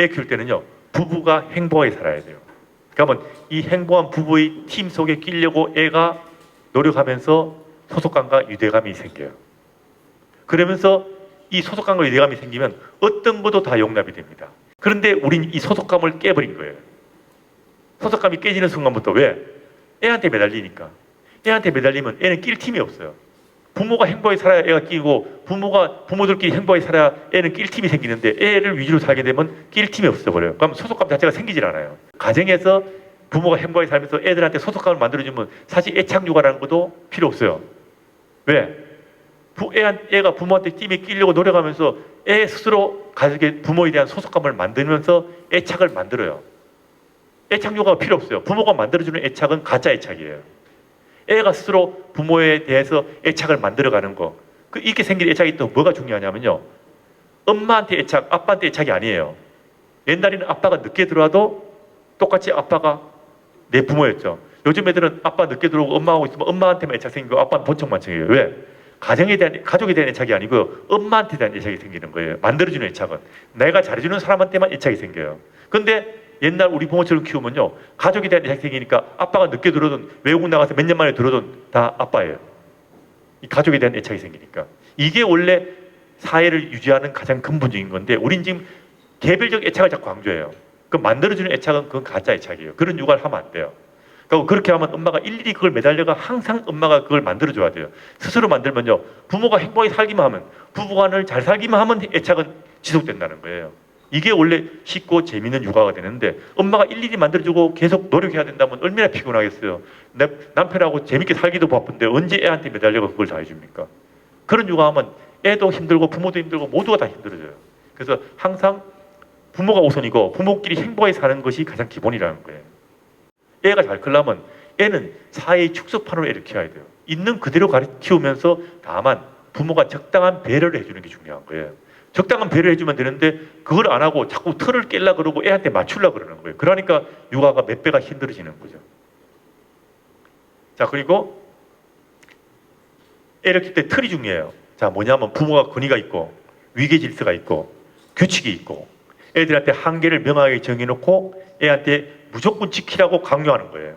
애 키울 때는요, 부부가 행복하게 살아야 돼요. 그러면 이 행복한 부부의 팀 속에 끼려고 애가 노력하면서 소속감과 유대감이 생겨요. 그러면서 이 소속감과 유대감이 생기면 어떤 것도 다 용납이 됩니다. 그런데 우린 이 소속감을 깨버린 거예요. 소속감이 깨지는 순간부터 왜? 애한테 매달리니까. 애한테 매달리면 애는 낄 팀이 없어요. 부모가 행복하게 살아야 애가 끼고 부모들끼리 행복하게 살아야 애는 낄 팀이 생기는데 애를 위주로 살게 되면 낄 팀이 없어버려요. 그럼 소속감 자체가 생기질 않아요. 가정에서 부모가 행복하게 살면서 애들한테 소속감을 만들어주면 사실 애착 육아라는 것도 필요 없어요. 왜? 애가 부모한테 팀에 끼려고 노력하면서 애 스스로 가족의 부모에 대한 소속감을 만들면서 애착을 만들어요. 애착 육아가 필요 없어요. 부모가 만들어주는 애착은 가짜 애착이에요. 애가 스스로 부모에 대해서 애착을 만들어가는 거. 이렇게 생긴 애착이 또 뭐가 중요하냐면요. 엄마한테 애착, 아빠한테 애착이 아니에요. 옛날에는 아빠가 늦게 들어와도 똑같이 아빠가 내 부모였죠. 요즘 애들은 아빠 늦게 들어오고 엄마하고 있으면 엄마한테만 애착 생기고 아빠는 본청만청이에요. 왜? 가족에 대한 애착이 아니고요. 엄마한테 대한 애착이 생기는 거예요. 만들어주는 애착은. 내가 잘해주는 사람한테만 애착이 생겨요. 근데 옛날 우리 부모처럼 키우면요. 가족에 대한 애착이 생기니까 아빠가 늦게 들어오든 외국 나가서 몇 년 만에 들어오든 다 아빠예요. 이 가족에 대한 애착이 생기니까. 이게 원래 사회를 유지하는 가장 근본적인 건데 우린 지금 개별적 애착을 자꾸 강조해요. 그 만들어주는 애착은 그건 가짜 애착이에요. 그런 육아를 하면 안 돼요. 그러니까 그렇게 하면 엄마가 일일이 그걸 매달려가 항상 엄마가 그걸 만들어줘야 돼요. 스스로 만들면요. 부모가 행복하게 살기만 하면 부부간을 잘 살기만 하면 애착은 지속된다는 거예요. 이게 원래 쉽고 재미있는 육아가 되는데 엄마가 일일이 만들어주고 계속 노력해야 된다면 얼마나 피곤하겠어요. 남편하고 재밌게 살기도 바쁜데 언제 애한테 매달려가 그걸 다 해줍니까? 그런 육아하면 애도 힘들고 부모도 힘들고 모두가 다 힘들어져요. 그래서 항상 부모가 우선이고 부모끼리 행복하게 사는 것이 가장 기본이라는 거예요. 애가 잘 크려면 애는 사회의 축소판으로 애를 키워야 돼요. 있는 그대로 키우면서 다만 부모가 적당한 배려를 해주는 게 중요한 거예요. 적당한 배려를 해주면 되는데 그걸 안 하고 자꾸 틀을 깨려고 그러고 애한테 맞추려고 그러는 거예요. 그러니까 육아가 몇 배가 힘들어지는 거죠. 자, 그리고 애를 키울 때 틀이 중요해요. 자, 뭐냐면 부모가 권위가 있고 위계 질서가 있고 규칙이 있고 애들한테 한계를 명확하게 정해놓고 애한테 무조건 지키라고 강요하는 거예요.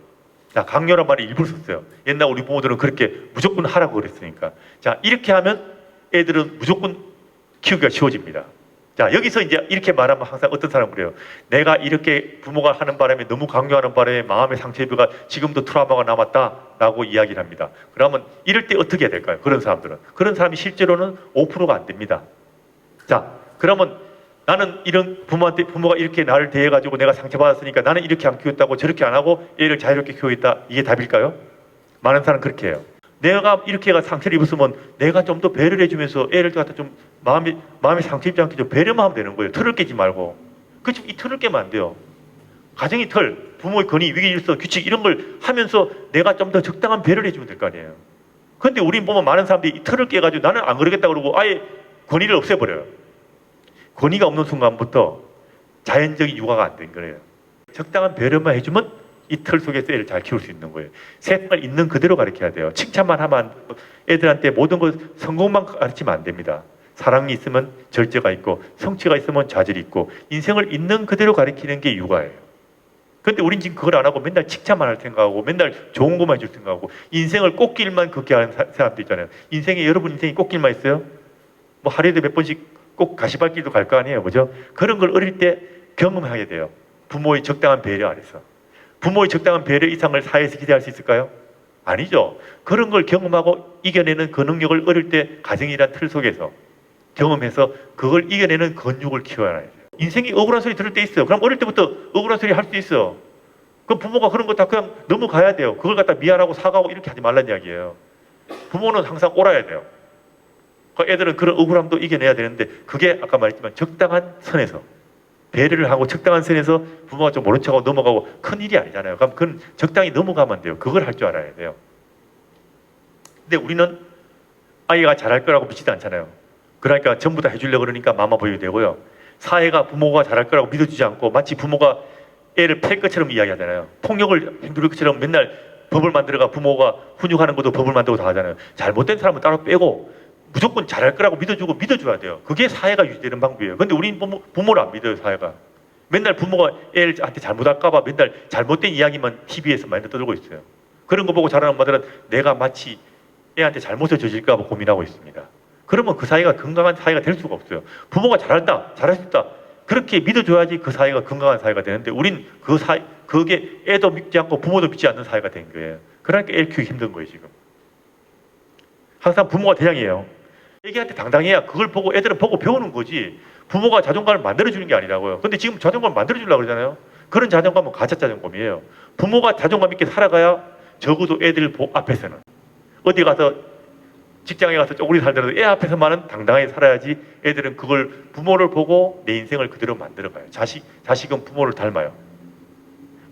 자, 강요란 말을 일부러 썼어요. 옛날 우리 부모들은 그렇게 무조건 하라고 그랬으니까. 자, 이렇게 하면 애들은 무조건 키우기가 쉬워집니다. 자, 여기서 이제 이렇게 말하면 항상 어떤 사람은 그래요. 내가 이렇게 부모가 하는 바람에 너무 강요하는 바람에 마음의 상처 입어가 지금도 트라우마가 남았다라고 이야기를 합니다. 그러면 이럴 때 어떻게 해야 될까요? 그런 사람들은. 그런 사람이 실제로는 5%가 안 됩니다. 자, 그러면 나는 이런 부모가 이렇게 나를 대해가지고 내가 상처받았으니까 나는 이렇게 안 키웠다고 저렇게 안 하고 애를 자유롭게 키우겠다. 이게 답일까요? 많은 사람은 그렇게 해요. 내가 이렇게 상처를 입었으면 내가 좀 더 배려를 해주면서 애를 갖다 좀 마음에 상처 입지 않게 좀 배려만 하면 되는 거예요. 틀을 깨지 말고. 그렇지만 이 틀을 깨면 안 돼요. 가정의 틀, 부모의 권위, 위계 질서, 규칙 이런 걸 하면서 내가 좀 더 적당한 배려를 해주면 될 거 아니에요. 그런데 우린 보면 많은 사람들이 이 틀을 깨가지고 나는 안 그러겠다 그러고 아예 권위를 없애버려요. 권위가 없는 순간부터 자연적인 육아가 안 된 거예요. 적당한 배려만 해주면 이 틀 속에서 애를 잘 키울 수 있는 거예요. 세상을 있는 그대로 가르쳐야 돼요. 칭찬만 하면 안 되고 애들한테 모든 것 성공만 가르치면 안 됩니다. 사랑이 있으면 절제가 있고 성취가 있으면 좌절이 있고 인생을 있는 그대로 가르치는 게 육아예요. 그런데 우린 지금 그걸 안 하고 맨날 칭찬만 할 생각하고 맨날 좋은 것만 해줄 생각하고 인생을 꽃길만 걷게 하는 사람도 있잖아요. 여러분 인생이 꽃길만 있어요? 뭐 하루에도 몇 번씩 꼭 가시밭길도 갈 거 아니에요. 그죠? 그런 걸 어릴 때 경험하게 돼요. 부모의 적당한 배려 아래서. 부모의 적당한 배려 이상을 사회에서 기대할 수 있을까요? 아니죠. 그런 걸 경험하고 이겨내는 그 능력을 어릴 때 가정이란 틀 속에서 경험해서 그걸 이겨내는 건육을 키워야 해요. 인생이 억울한 소리 들을 때 있어요. 그럼 어릴 때부터 억울한 소리 할 수 있어. 그럼 부모가 그런 거 다 그냥 넘어가야 돼요. 그걸 갖다 미안하고 사과하고 이렇게 하지 말란 이야기예요. 부모는 항상 옳아야 돼요. 애들은 그런 억울함도 이겨내야 되는데 그게 아까 말했지만 적당한 선에서 배려를 하고 적당한 선에서 부모가 좀 모른 척하고 넘어가고 큰 일이 아니잖아요. 그럼 그건 적당히 넘어가면 돼요. 그걸 할 줄 알아야 돼요. 근데 우리는 아이가 잘할 거라고 믿지도 않잖아요. 그러니까 전부 다 해주려고 그러니까 마마보이 되고요. 사회가 부모가 잘할 거라고 믿어주지 않고 마치 부모가 애를 팰 것처럼 이야기하잖아요. 폭력을 행동할 것처럼 맨날 법을 만들어가 부모가 훈육하는 것도 법을 만들고 다 하잖아요. 잘못된 사람은 따로 빼고 무조건 잘할 거라고 믿어줘야 돼요. 그게 사회가 유지되는 방법이에요. 근데 우린 부모를 안 믿어요, 사회가. 맨날 부모가 애한테 잘못할까봐 맨날 잘못된 이야기만 TV에서 많이 떠들고 있어요. 그런 거 보고 자라는 엄마들은 내가 마치 애한테 잘못을 저질까봐 고민하고 있습니다. 그러면 그 사이가 건강한 사이가 될 수가 없어요. 부모가 잘한다, 잘할 수 있다. 그렇게 믿어줘야지 그 사이가 건강한 사이가 되는데 우린 그 사이, 그게 애도 믿지 않고 부모도 믿지 않는 사이가 된 거예요. 그러니까 애 키우기 힘든 거예요, 지금. 항상 부모가 대장이에요. 애기한테 당당해야 그걸 보고 애들은 보고 배우는 거지. 부모가 자존감을 만들어주는 게 아니라고요. 근데 지금 자존감을 만들어주려고 그러잖아요. 그런 자존감은 가짜 자존감이에요. 부모가 자존감 있게 살아가야 적어도 애들 앞에서는. 어디 가서 직장에 가서 쪼그리 살더라도 애 앞에서만은 당당하게 살아야지 애들은 그걸 부모를 보고 내 인생을 그대로 만들어가요. 자식은 부모를 닮아요.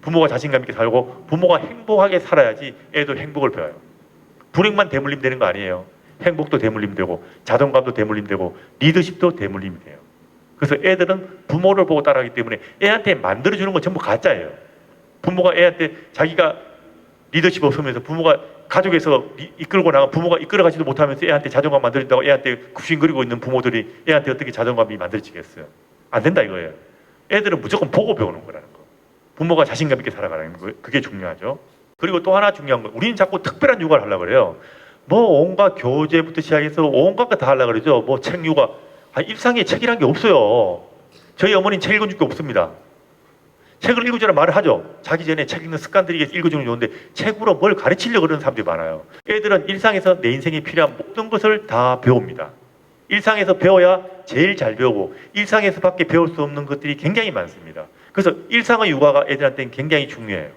부모가 자신감 있게 살고 부모가 행복하게 살아야지 애도 행복을 배워요. 불행만 대물림 되는 거 아니에요. 행복도 대물림 되고 자존감도 대물림 되고 리더십도 대물림이 돼요. 그래서 애들은 부모를 보고 따라하기 때문에 애한테 만들어주는 건 전부 가짜예요. 부모가 애한테 자기가 리더십 없으면서 부모가 가족에서 이끌고 나가 부모가 이끌어가지도 못하면서 애한테 자존감 만들어준다고 애한테 굽신거리고 있는 부모들이 애한테 어떻게 자존감이 만들어지겠어요? 안 된다 이거예요. 애들은 무조건 보고 배우는 거라는 거. 부모가 자신감 있게 살아가는 거. 그게 중요하죠. 그리고 또 하나 중요한 건 우리는 자꾸 특별한 육아를 하려고 그래요. 뭐 온갖 교재부터 시작해서 온갖 거 다 하려고 그러죠. 뭐 책 육아. 일상에 책이란 게 없어요. 저희 어머니는 책 읽어줄 게 없습니다. 책을 읽어주라 말을 하죠. 자기 전에 책 읽는 습관들이 읽어주는 게 좋은데 책으로 뭘 가르치려고 그러는 사람들이 많아요. 애들은 일상에서 내 인생에 필요한 모든 것을 다 배웁니다. 일상에서 배워야 제일 잘 배우고 일상에서밖에 배울 수 없는 것들이 굉장히 많습니다. 그래서 일상의 육아가 애들한테는 굉장히 중요해요.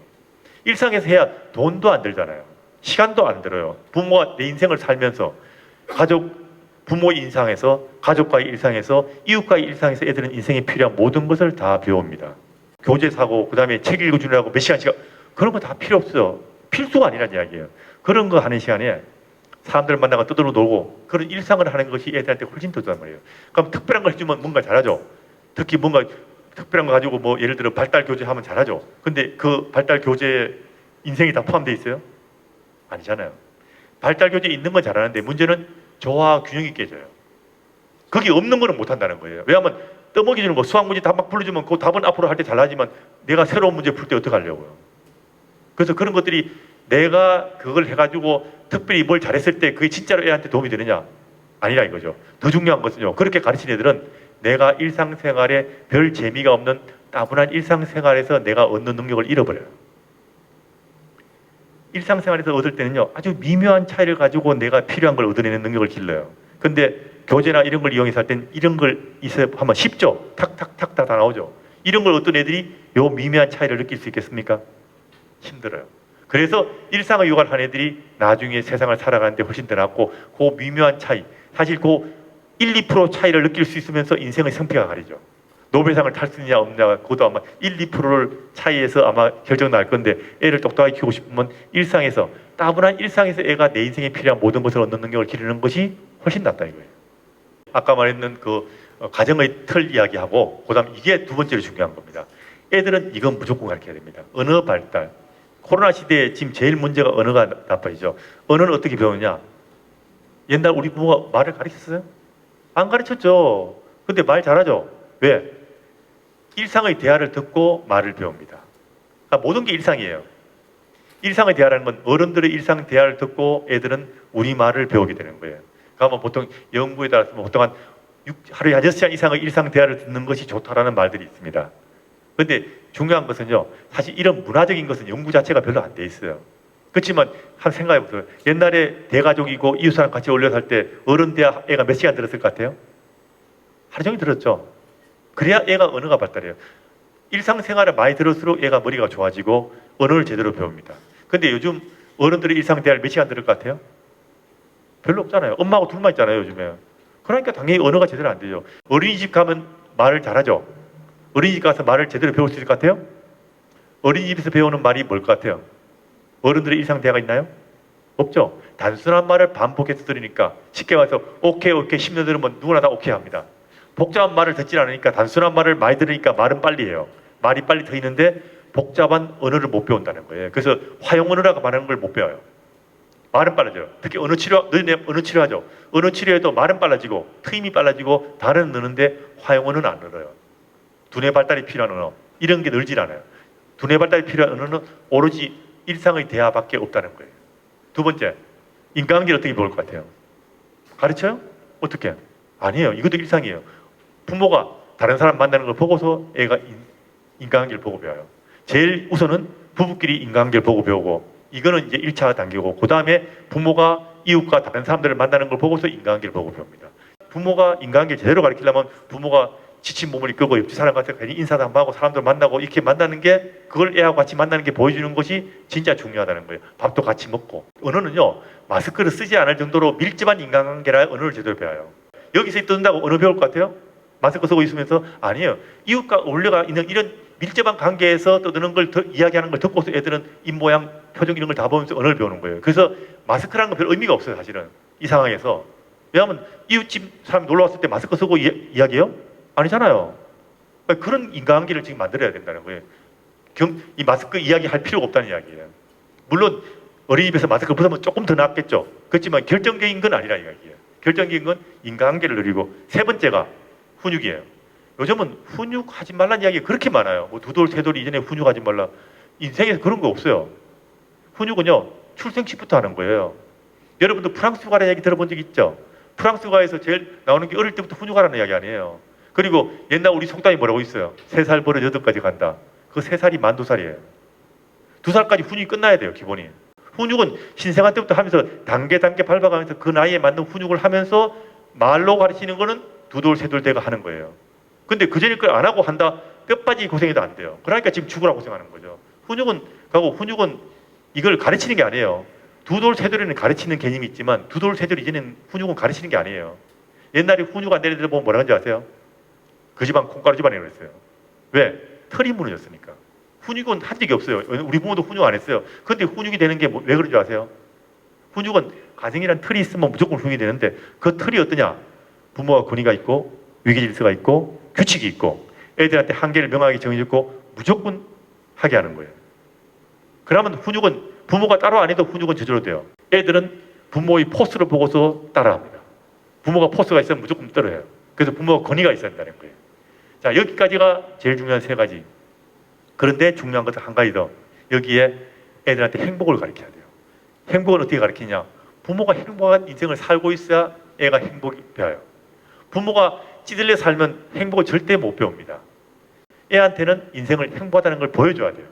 일상에서 해야 돈도 안 들잖아요. 시간도 안 들어요. 부모가 내 인생을 살면서 부모 인상에서 가족과의 일상에서 이웃과의 일상에서 애들은 인생에 필요한 모든 것을 다 배웁니다. 교재 사고 그다음에 책 읽어주느라고 몇 시간씩 그런 거 다 필요 없어요. 필수가 아니란 이야기예요. 그런 거 하는 시간에 사람들 만나가 떠들어 놀고 그런 일상을 하는 것이 애들한테 훨씬 더 좋단 말이에요. 그럼 특별한 걸 해주면 뭔가 잘하죠. 특히 뭔가 특별한 거 가지고 뭐 예를 들어 발달 교재 하면 잘하죠. 근데 그 발달 교재에 인생이 다 포함되어 있어요? 아니잖아요. 발달 교재에 있는 건 잘하는데 문제는 조화 균형이 깨져요. 거기 없는 거는 못한다는 거예요. 왜냐하면 떠먹여주는 거 수학 문제 답 막 불러주면 그 답은 앞으로 할 때 잘나지만 내가 새로운 문제 풀 때 어떻게 하려고요. 그래서 그런 것들이 내가 그걸 해가지고 특별히 뭘 잘했을 때 그게 진짜로 애한테 도움이 되느냐? 아니라 이거죠. 더 중요한 것은요. 그렇게 가르치는 애들은 내가 일상생활에 별 재미가 없는 따분한 일상생활에서 내가 얻는 능력을 잃어버려요. 일상생활에서 얻을 때는요. 아주 미묘한 차이를 가지고 내가 필요한 걸 얻어내는 능력을 길러요. 근데 교재나 이런 걸 이용해서 할 땐 이런 걸 있어야 하면 쉽죠. 탁탁탁 다 나오죠. 이런 걸 어떤 애들이 요 미묘한 차이를 느낄 수 있겠습니까? 힘들어요. 그래서 일상의 육아를 한 애들이 나중에 세상을 살아가는데 훨씬 더 낫고 그 미묘한 차이, 사실 그 1, 2% 차이를 느낄 수 있으면서 인생의 성패가 가리죠. 노벨상을 탈 수 있냐 없냐 그것도 아마 1, 2%를 차이에서 아마 결정 날 건데 애를 똑똑하게 키우고 싶으면 일상에서 따분한 일상에서 애가 내 인생에 필요한 모든 것을 얻는 능력을 기르는 것이 훨씬 낫다 이거예요. 아까 말했는 그 가정의 틀 이야기하고 그다음 이게 두 번째로 중요한 겁니다. 애들은 이건 무조건 가르쳐야 됩니다. 언어 발달. 코로나 시대에 지금 제일 문제가 언어가 나빠지죠. 언어는 어떻게 배우느냐? 옛날 우리 부모가 말을 가르쳤어요? 안 가르쳤죠. 근데 말 잘하죠. 왜? 일상의 대화를 듣고 말을 배웁니다. 그러니까 모든 게 일상이에요. 일상의 대화라는 건 어른들의 일상 대화를 듣고 애들은 우리말을 배우게 되는 거예요. 그러면 보통 연구에 따라서 보통 하루에 한 6시간 이상의 일상 대화를 듣는 것이 좋다라는 말들이 있습니다. 근데 중요한 것은요. 사실 이런 문화적인 것은 연구 자체가 별로 안 돼 있어요. 그렇지만 한 생각해 보세요. 옛날에 대가족이고 이웃사람 같이 어울려 살 때 어른 대화 애가 몇 시간 들었을 것 같아요? 하루 종일 들었죠. 그래야 애가 언어가 발달해요. 일상생활을 많이 들을수록 애가 머리가 좋아지고 언어를 제대로 배웁니다. 근데 요즘 어른들의 일상 대화를 몇 시간 들을 것 같아요? 별로 없잖아요. 엄마하고 둘만 있잖아요, 요즘에. 그러니까 당연히 언어가 제대로 안 되죠. 어린이집 가면 말을 잘하죠. 어린이집 가서 말을 제대로 배울 수 있을 것 같아요? 어린이집에서 배우는 말이 뭘 것 같아요? 어른들의 일상 대화가 있나요? 없죠. 단순한 말을 반복해서 들으니까 쉽게 말해서 오케이 오케이 10년 들으면 누구나 다 오케이 합니다. 복잡한 말을 듣지 않으니까 단순한 말을 많이 들으니까 말은 빨리 해요. 말이 빨리 트이는데 복잡한 언어를 못 배운다는 거예요. 그래서 화용 언어라고 말하는 걸 못 배워요. 말은 빨라져요. 특히 언어 치료, 너희는 언어 치료하죠. 언어 치료에도 말은 빨라지고 트임이 빨라지고 단어는 느는데 화용 언어는 안 늘어요. 두뇌 발달이 필요한 언어 이런 게 늘질 않아요. 두뇌 발달이 필요한 언어는 오로지 일상의 대화밖에 없다는 거예요. 두 번째, 인간관계를 어떻게 배울 것 같아요? 가르쳐요? 어떻게? 아니에요. 이것도 일상이에요. 부모가 다른 사람 만나는 걸 보고서 애가 인간관계를 보고 배워요. 제일 우선은 부부끼리 인간관계를 보고 배우고 이거는 이제 1차 단계고 그 다음에 부모가 이웃과 다른 사람들을 만나는 걸 보고서 인간관계를 보고 배웁니다. 부모가 인간관계를 제대로 가르치려면 부모가 지친 몸을 이끌고 옆집 사람한테 괜히 인사도 한번 하고 사람들 만나고 이렇게 만나는 게 그걸 애하고 같이 만나는 게 보여주는 것이 진짜 중요하다는 거예요. 밥도 같이 먹고. 언어는요. 마스크를 쓰지 않을 정도로 밀접한 인간관계라 언어를 제대로 배워요. 여기서 뜬다고 언어 배울 것 같아요? 마스크 쓰고 있으면서 아니에요. 이웃과 어울려가 있는 이런 밀접한 관계에서 떠드는 걸 이야기하는 걸 듣고서 애들은 입모양, 표정 이런 걸 다 보면서 언어를 배우는 거예요. 그래서 마스크라는 건 별 의미가 없어요. 사실은 이 상황에서. 왜냐하면 이웃집 사람이 놀러 왔을 때 마스크 쓰고 이야기해요? 아니잖아요. 그런 인간관계를 지금 만들어야 된다는 거예요. 이 마스크 이야기할 필요가 없다는 이야기예요. 물론 어린이집에서 마스크 벗으면 조금 더 낫겠죠. 그렇지만 결정적인 건 아니라 이야기예요. 결정적인 건 인간관계를 누리고 세 번째가 훈육이에요. 요즘은 훈육하지 말라는 이야기가 그렇게 많아요. 뭐 두돌 세돌 이전에 훈육하지 말라. 인생에서 그런 거 없어요. 훈육은요 출생시부터 하는 거예요. 여러분도 프랑스 가라는 이야기 들어본 적 있죠? 프랑스 가에서 제일 나오는 게 어릴 때부터 훈육하라는 이야기 아니에요. 그리고 옛날 우리 속담이 뭐라고 있어요? 3살 버릇 8까지 간다. 그 3살이 만 2살이에요. 2살까지 훈육이 끝나야 돼요, 기본이. 훈육은 신생아 때부터 하면서 단계 밟아가면서 그 나이에 맞는 훈육을 하면서 말로 가르치는 거는 두돌 세돌 대가 하는 거예요. 근데 그 전에 걸 안 하고 한다? 뼈 빠지게 고생해도 안 돼요. 그러니까 지금 죽으라고 고생하는 거죠. 훈육은 이걸 가르치는 게 아니에요. 두돌 세돌에는 가르치는 개념이 있지만 두돌 세돌 이전에는 훈육은 가르치는 게 아니에요. 옛날에 훈육 안 되는 애들 보면 뭐라 하는지 아세요? 그 집안 콩가루 집안이라고 했어요. 왜? 털이 무너졌으니까. 훈육은 한 적이 없어요. 우리 부모도 훈육 안 했어요. 근데 훈육이 되는 게 왜 그런 줄 아세요? 훈육은 가정이란 틀이 있으면 무조건 훈육이 되는데 그 틀이 어떠냐? 부모와 권위가 있고 위계 질서가 있고 규칙이 있고 애들한테 한계를 명확하게 정해줬고 무조건 하게 하는 거예요. 그러면 훈육은 부모가 따로 안 해도 훈육은 저절로 돼요. 애들은 부모의 포스를 보고서 따라합니다. 부모가 포스가 있으면 무조건 따라해요. 그래서 부모가 권위가 있어야 된다는 거예요. 자, 여기까지가 제일 중요한 세 가지. 그런데 중요한 것은 한 가지 더. 여기에 애들한테 행복을 가르쳐야 돼요. 행복은 어떻게 가르치냐? 부모가 행복한 인생을 살고 있어야 애가 행복이 배워요. 부모가 찌들려 살면 행복을 절대 못 배웁니다. 애한테는 인생을 행복하다는 걸 보여줘야 돼요.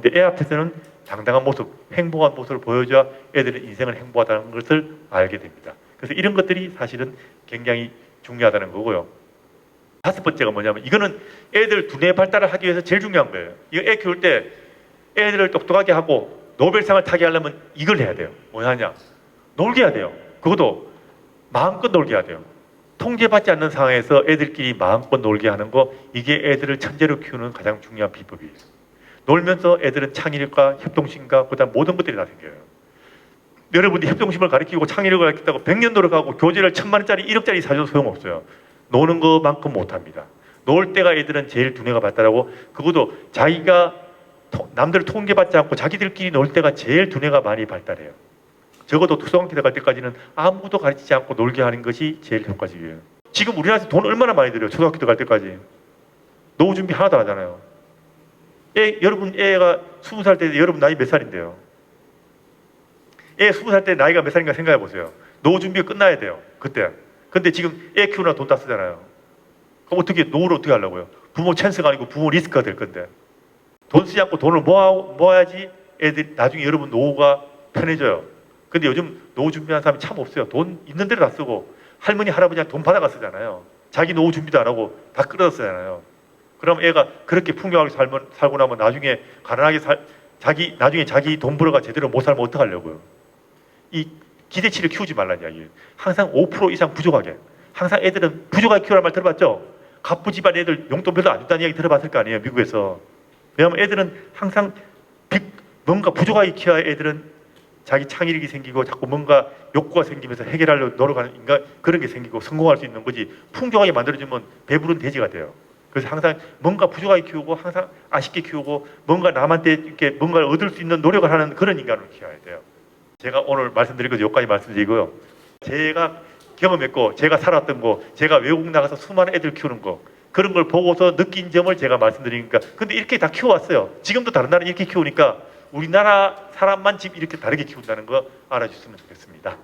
근데 애 앞에서는 당당한 모습, 행복한 모습을 보여줘야 애들은 인생을 행복하다는 것을 알게 됩니다. 그래서 이런 것들이 사실은 굉장히 중요하다는 거고요. 다섯 번째가 뭐냐면 이거는 애들 두뇌 발달을 하기 위해서 제일 중요한 거예요. 이거 애 키울 때 애들을 똑똑하게 하고 노벨상을 타게 하려면 이걸 해야 돼요. 뭐냐? 놀게 해야 돼요. 그것도 마음껏 놀게 해야 돼요. 통제받지 않는 상황에서 애들끼리 마음껏 놀게 하는 거 이게 애들을 천재로 키우는 가장 중요한 비법이에요. 놀면서 애들은 창의력과 협동심과 그다음 모든 것들이 다 생겨요. 여러분들이 협동심을 가르치고 창의력을 가르친다고 100년 노력하고 교재를 1000만원짜리 1억짜리 사줘도 소용없어요. 노는 것만큼 못합니다. 놀 때가 애들은 제일 두뇌가 발달하고 그것도 자기가 남들을 통제받지 않고 자기들끼리 놀 때가 제일 두뇌가 많이 발달해요. 적어도 초등학교 갈 때까지는 아무도 가르치지 않고 놀게 하는 것이 제일 효과적이에요. 지금 우리나라에서 돈 얼마나 많이 들여요. 초등학교 갈 때까지. 노후 준비 하나도 안 하잖아요. 여러분 애가 20살 때 여러분 나이 몇 살인데요? 애 20살 때 나이가 몇 살인가 생각해 보세요. 노후 준비가 끝나야 돼요. 그때. 근데 지금 애 키우느라 돈 다 쓰잖아요. 그럼 어떻게 노후를 어떻게 하려고요? 부모 찬스가 아니고 부모 리스크가 될 건데. 돈 쓰지 않고 돈을 모아야지 애들 나중에 여러분 노후가 편해져요. 근데 요즘 노후 준비하는 사람이 참 없어요. 돈 있는 대로 다 쓰고 할머니 할아버지한테 돈 받아가 쓰잖아요. 자기 노후 준비도 안 하고 다 끌어다 쓰잖아요. 그럼 애가 그렇게 풍요하게 살고 나면 나중에 가난하게 나중에 자기 돈 벌어가 제대로 못 살면 어떡하려고요? 이 기대치를 키우지 말라는 이야기예요. 항상 5% 이상 부족하게. 항상 애들은 부족하게 키우라는 말 들어봤죠? 갑부 집안 애들 용돈 별로 안 준다는 이야기 들어봤을 거 아니에요, 미국에서. 왜냐하면 애들은 항상 뭔가 부족하게 키워야 애들은 자기 창의력이 생기고 자꾸 뭔가 욕구가 생기면서 해결하려고 노력하는 그런 게 생기고 성공할 수 있는 거지. 풍족하게 만들어주면 배부른 돼지가 돼요. 그래서 항상 뭔가 부족하게 키우고 항상 아쉽게 키우고 뭔가 남한테 이렇게 뭔가를 얻을 수 있는 노력을 하는 그런 인간으로 키워야 돼요. 제가 오늘 말씀드린 거 여기까지 말씀드리고요. 제가 경험했고 제가 살았던 거 제가 외국 나가서 수많은 애들 키우는 거 그런 걸 보고서 느낀 점을 제가 말씀드리니까 근데 이렇게 다 키워왔어요. 지금도 다른 나라 이렇게 키우니까 우리나라 사람만 지금 이렇게 다르게 키운다는 거 알아주셨으면 좋겠습니다.